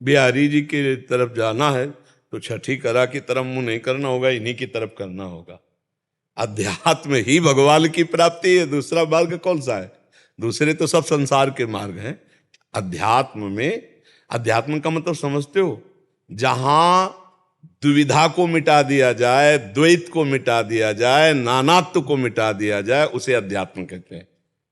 बिहारी जी की तरफ जाना है तो छठी करा की तरफ मुंह नहीं करना होगा, इन्हीं की तरफ करना होगा। अध्यात्म ही भगवान की प्राप्ति है, दूसरा मार्ग कौन सा है? दूसरे तो सब संसार के मार्ग हैं। अध्यात्म में, अध्यात्म का मतलब समझते हो? जहां दुविधा को मिटा दिया जाए, द्वैत को मिटा दिया जाए, नानात्व को मिटा दिया जाए, उसे अध्यात्म कहते हैं।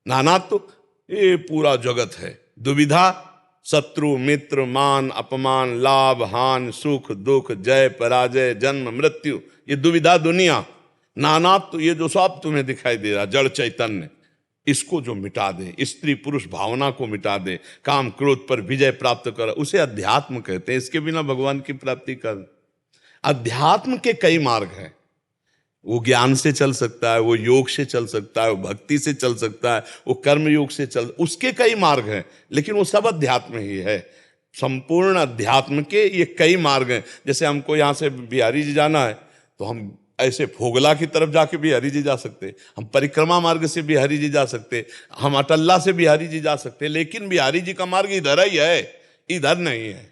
नानात्व ये पूरा जगत है, दुविधा शत्रु मित्र मान अपमान लाभ हान सुख दुख जय पराजय जन्म मृत्यु, ये दुविधा दुनिया। नानात्व ये जो सब तुम्हें दिखाई दे रहा जड़ चैतन्य, इसको जो मिटा दे, स्त्री पुरुष भावना को मिटा दे, काम क्रोध पर विजय प्राप्त कर, उसे अध्यात्म कहते हैं। इसके बिना भगवान की प्राप्ति कर। अध्यात्म के कई मार्ग हैं। वो ज्ञान से चल सकता है, वो योग से चल सकता है, वो भक्ति से चल सकता है, वो कर्म योग से चल, उसके कई मार्ग हैं, लेकिन वो सब अध्यात्म ही है। संपूर्ण अध्यात्म के ये कई मार्ग हैं। जैसे हमको यहाँ से बिहारी जी जाना है तो हम ऐसे फोगला की तरफ जाके बिहारी जी जा सकते, हम परिक्रमा मार्ग से बिहारी जी जा सकते, हम अटल्ला से बिहारी जी जा सकते, लेकिन बिहारी जी का मार्ग इधर ही है, इधर नहीं है।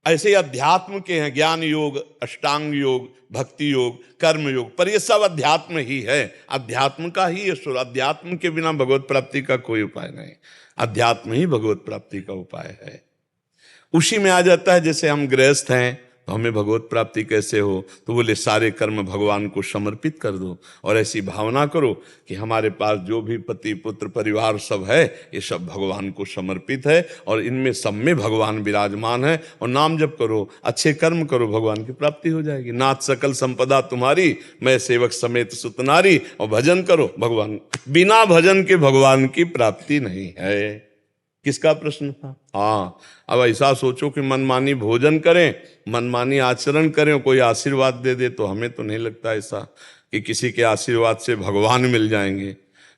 ऐसे ही अध्यात्म के हैं, ज्ञान योग अष्टांग योग भक्ति योग कर्म योग, पर ये सब अध्यात्म ही है, अध्यात्म का ही ईश्वर। अध्यात्म के बिना भगवत प्राप्ति का कोई उपाय नहीं, अध्यात्म ही भगवत प्राप्ति का उपाय है। उसी में आ जाता है, जैसे हम गृहस्थ हैं तो हमें भगवत प्राप्ति कैसे हो, तो बोले सारे कर्म भगवान को समर्पित कर दो, और ऐसी भावना करो कि हमारे पास जो भी पति पुत्र परिवार सब है ये सब भगवान को समर्पित है, और इनमें सब में भगवान विराजमान है, और नाम जप करो, अच्छे कर्म करो, भगवान की प्राप्ति हो जाएगी। नाथ सकल संपदा तुम्हारी, मैं सेवक समेत सुतनारी, और भजन करो भगवान, बिना भजन के भगवान की प्राप्ति नहीं है। किसका प्रश्न था? हाँ, अब ऐसा सोचो कि मनमानी भोजन करें, मनमानी आचरण करें, कोई आशीर्वाद दे दे, तो हमें तो नहीं लगता ऐसा कि किसी के आशीर्वाद से भगवान मिल जाएंगे।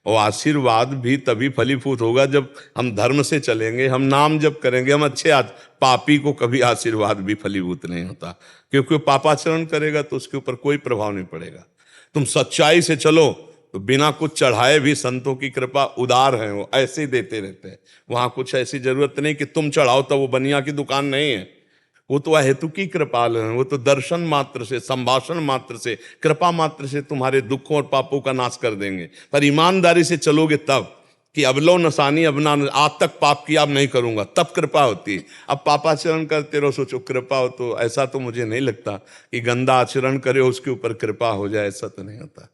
और आशीर्वाद भी तभी फलीभूत होगा जब हम धर्म से चलेंगे, हम नाम जप करेंगे, हम अच्छे पापी को कभी आशीर्वाद भी फलीभूत नहीं होता, क्योंकि वो पापाचरण करेगा तो उसके ऊपर कोई प्रभाव नहीं पड़ेगा। तुम सच्चाई से चलो तो बिना कुछ चढ़ाए भी संतों की कृपा उदार है, वो ऐसे ही देते रहते हैं। वहां कुछ ऐसी जरूरत नहीं कि तुम चढ़ाओ, तो वो बनिया की दुकान नहीं है, वो तो हेतु की कृपाल है, वो तो दर्शन मात्र से, संभाषण मात्र से, कृपा मात्र से तुम्हारे दुखों और पापों का नाश कर देंगे। पर ईमानदारी से चलोगे तब कि अब लो नसानी अब ना, आज तक पाप किया अब नहीं करूंगा, तब कृपा होती है। अब पापाचरण करते रहो, सोचो कृपा हो, तो ऐसा तो मुझे नहीं लगता कि गंदा आचरण करे उसके ऊपर कृपा हो जाए, ऐसा तो नहीं होता।